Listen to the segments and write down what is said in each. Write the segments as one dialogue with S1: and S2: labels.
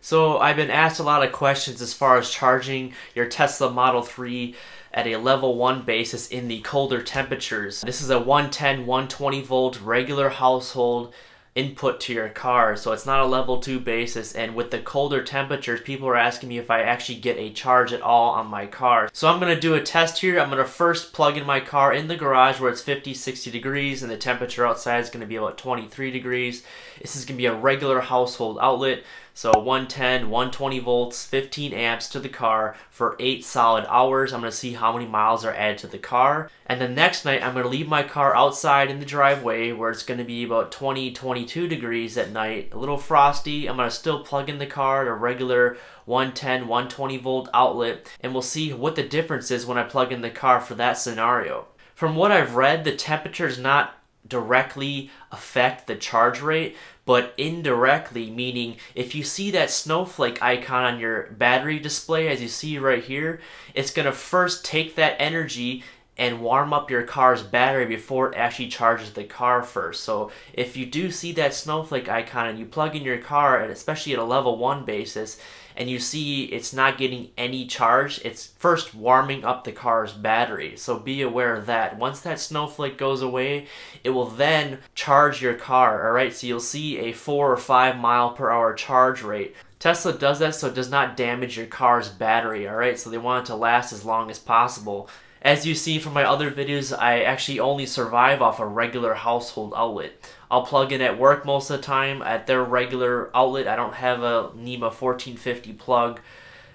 S1: So I've been asked a lot of questions as far as charging your Tesla Model 3 at a level 1 basis in the colder temperatures. This is a 110, 120 volt regular household input to your car, so it's not a level 2 basis. And with the colder temperatures, people are asking me if I actually get a charge at all on my car. So I'm going to do a test here. I'm going to first plug in my car in the garage where it's 50, 60 degrees and the temperature outside is going to be about 23 degrees. This is going to be a regular household outlet. So 110, 120 volts, 15 amps to the car for 8 solid hours. I'm going to see how many miles are added to the car. And then next night, I'm going to leave my car outside in the driveway where it's going to be about 20, 22 degrees at night. A little frosty. I'm going to still plug in the car at a regular 110, 120 volt outlet. And we'll see what the difference is when I plug in the car for that scenario. From what I've read, the temperature is not directly affect the charge rate, but indirectly, meaning if you see that snowflake icon on your battery display as you see right here, it's going to first take that energy and warm up your car's battery before it actually charges the car first. So if you do see that snowflake icon and you plug in your car, and especially at a level 1 basis, and you see it's not getting any charge, it's first warming up the car's battery. So be aware of that. Once that snowflake goes away, it will then charge your car, alright? So you'll see a 4 or 5 mile per hour charge rate. Tesla does that so it does not damage your car's battery, alright? So they want it to last as long as possible. As you see from my other videos, I actually only survive off a regular household outlet. I'll plug in at work most of the time at their regular outlet. I don't have a NEMA 1450 plug.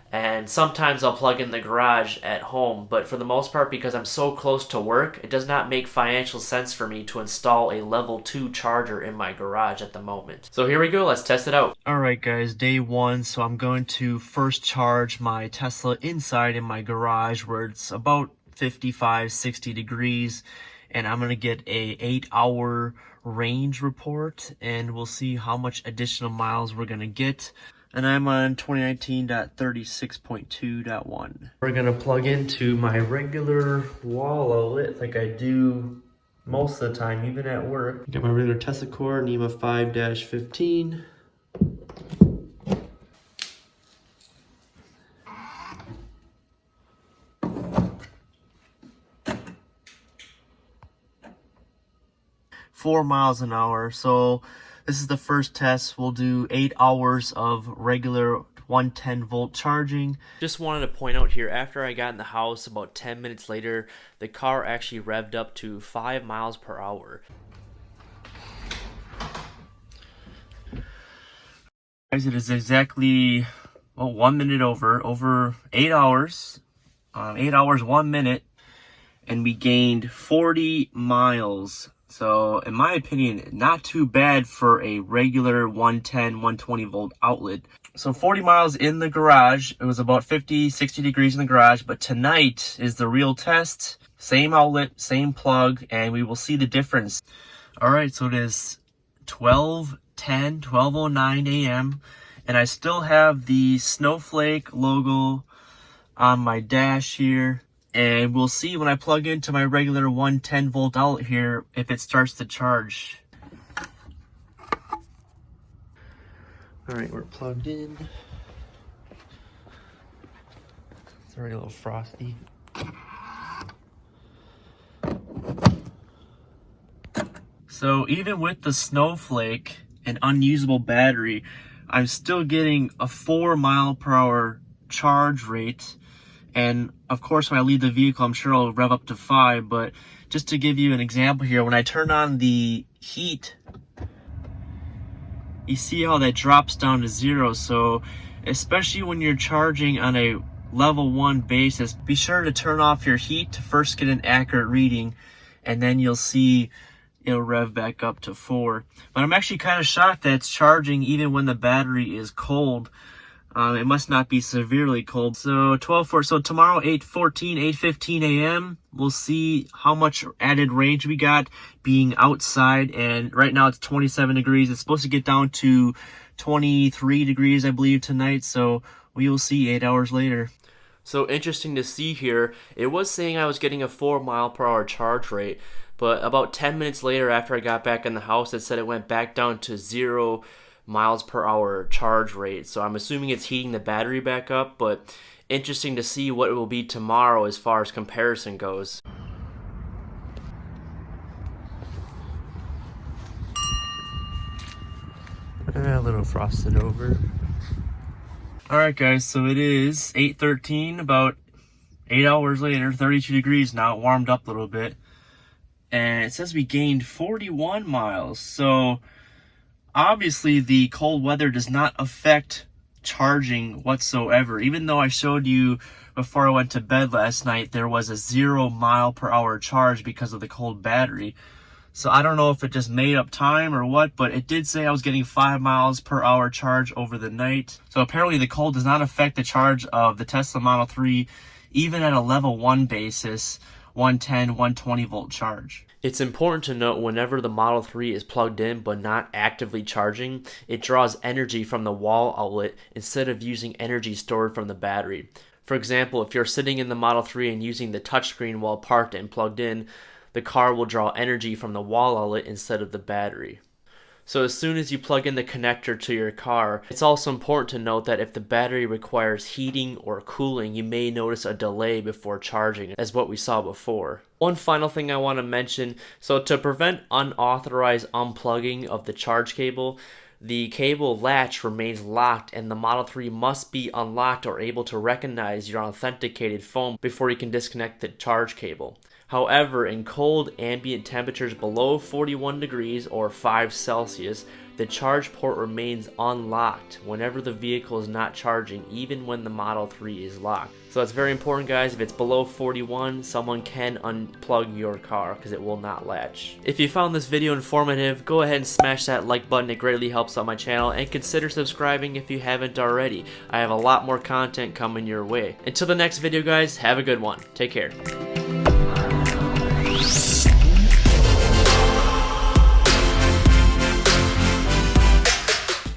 S1: And sometimes I'll plug in the garage at home. But for the most part, because I'm so close to work, it does not make financial sense for me to install a level 2 charger in my garage at the moment. So here we go. Let's test it out. Alright guys, day 1. So I'm going to first charge my Tesla inside in my garage where it's about 55, 60 degrees, and I'm going to get a 8-hour range report, and we'll see how much additional miles we're going to get. And I'm on 2019.36.2.1. We're going to plug into my regular wall outlet like I do most of the time, even at work. Got my regular Tesla core, NEMA 5-15. miles an hour. So this is the first test. We'll do 8 hours of regular 110 volt charging. Just wanted to point out here, after I got in the house, about 10 minutes later, the car actually revved up to 5 miles per hour. Guys, it is exactly 1 minute over 8 hours. 8 hours, 1 minute, and we gained 40 miles. So, in my opinion, not too bad for a regular 110, 120 volt outlet. So 40 miles in the garage. It was about 50, 60 degrees in the garage. But tonight is the real test. Same outlet, same plug, and we will see the difference. Alright, so it is 12:10, 12:09 a.m. And I still have the snowflake logo on my dash here. And we'll see when I plug into my regular 110 volt outlet here if it starts to charge. Alright, we're plugged in. It's already a little frosty. So even with the snowflake and unusable battery, I'm still getting a 4 mile per hour charge rate. And of course, when I leave the vehicle, I'm sure I'll rev up to 5. But just to give you an example here, when I turn on the heat, you see how that drops down to 0. So especially when you're charging on a level 1 basis, be sure to turn off your heat to first get an accurate reading, and then you'll see it'll rev back up to 4. But I'm actually kind of shocked that it's charging even when the battery is cold. It must not be severely cold. So 12:04. So tomorrow, 8:14, 8:15 a.m. We'll see how much added range we got being outside. And right now it's 27 degrees. It's supposed to get down to 23 degrees, I believe, tonight. So we will see 8 hours later. So interesting to see here. It was saying I was getting a 4 mile per hour charge rate, but about 10 minutes later after I got back in the house, it said it went back down to 0 miles per hour charge rate. So I'm assuming it's heating the battery back up, but interesting to see what it will be tomorrow as far as comparison goes. A little frosted over. Alright guys, so it is 8:13, about 8 hours later, 32 degrees now, it warmed up a little bit. And it says we gained 41 miles. So obviously the cold weather does not affect charging whatsoever. Even though I showed you before I went to bed last night, there was a 0 mile per hour charge because of the cold battery. So I don't know if it just made up time or what, but it did say I was getting 5 miles per hour charge over the night. So apparently the cold does not affect the charge of the Tesla Model 3, even at a level 1 basis, 110, 120 volt charge. It's important to note whenever the Model 3 is plugged in but not actively charging, it draws energy from the wall outlet instead of using energy stored from the battery. For example, if you're sitting in the Model 3 and using the touchscreen while parked and plugged in, the car will draw energy from the wall outlet instead of the battery. So as soon as you plug in the connector to your car, it's also important to note that if the battery requires heating or cooling, you may notice a delay before charging, as what we saw before. One final thing I want to mention, so to prevent unauthorized unplugging of the charge cable, the cable latch remains locked and the Model 3 must be unlocked or able to recognize your authenticated phone before you can disconnect the charge cable. However, in cold ambient temperatures below 41 degrees or 5 Celsius, the charge port remains unlocked whenever the vehicle is not charging, even when the Model 3 is locked. So that's very important, guys. If it's below 41, someone can unplug your car because it will not latch. If you found this video informative, go ahead and smash that like button. It greatly helps out my channel, and consider subscribing if you haven't already. I have a lot more content coming your way. Until the next video, guys, have a good one. Take care.